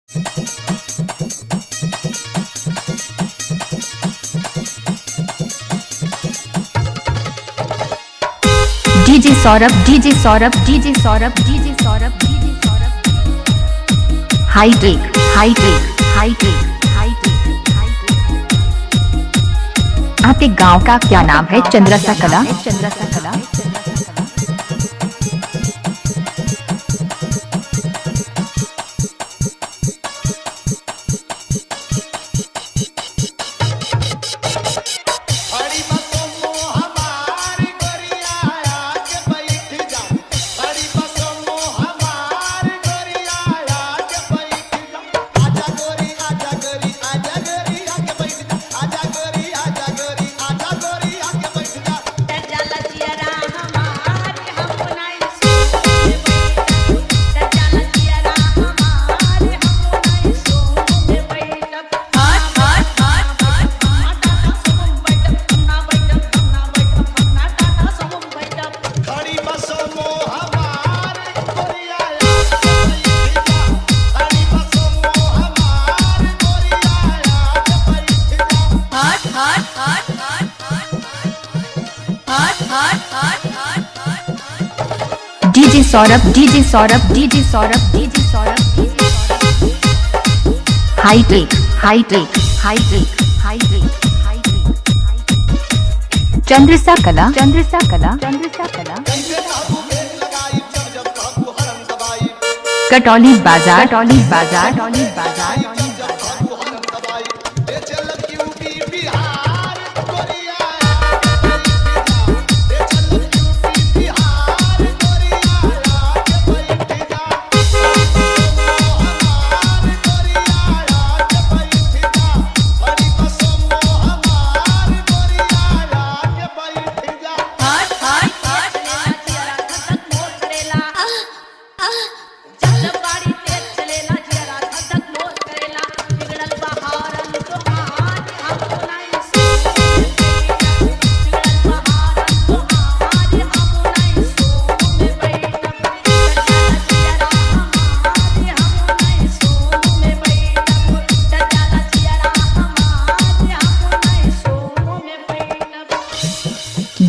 DJ Saurabh DJ Saurabh DJ Saurabh DJ Saurabh DJ Saurabh hitech hitech hitech hitech hitech. आपके गांव का क्या नाम है? चंद्रसा Kala. Chandrasa Kala. DJ Saurabh DJ Saurabh DJ Saurabh DJ Saurabh DJ Saurabh hitech hitech hitech hitech hitech. Chandrasa Kala. Chandrasa Kala. Chandrasa कला। कटौली बाजार। कटौली बाजार। कटौली बाजार।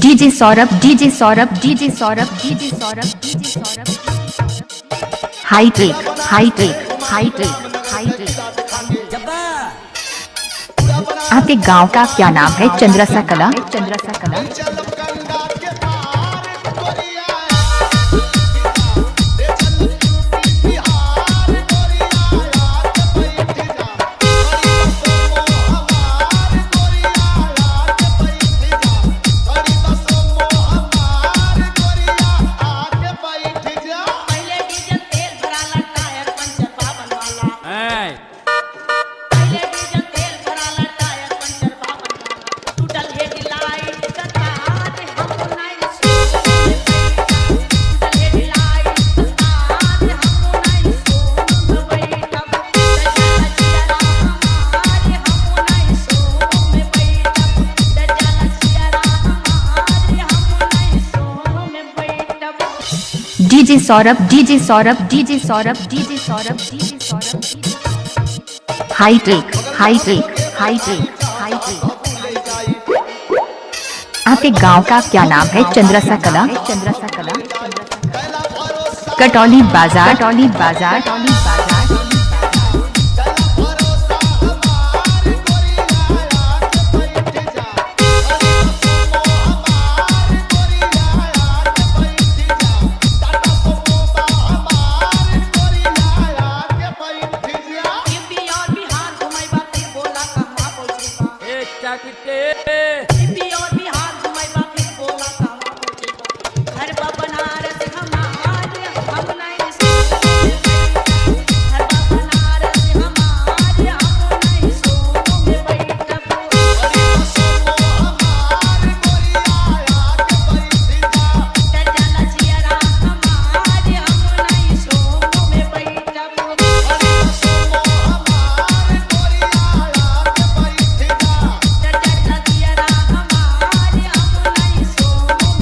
DJ Saurabh DJ Saurabh DJ Saurabh DJ Saurabh DJ Saurabh hitech hitech hitech hitech. आपके गांव का क्या नाम है? चंद्रसा Kala. Chandrasa Kala. DJ Saurabh DJ Saurabh DJ Saurabh DJ Saurabh DJ Saurabh hitech hitech hitech hitech. आपके गांव का क्या नाम है? चंद्रसा कला। चंद्रसा कला। कटौली बाजार। कटौली बाजार। कटौली बाजार।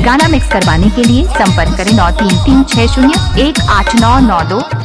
गाना मिक्स करवाने के लिए संपर्क करें 9336018992।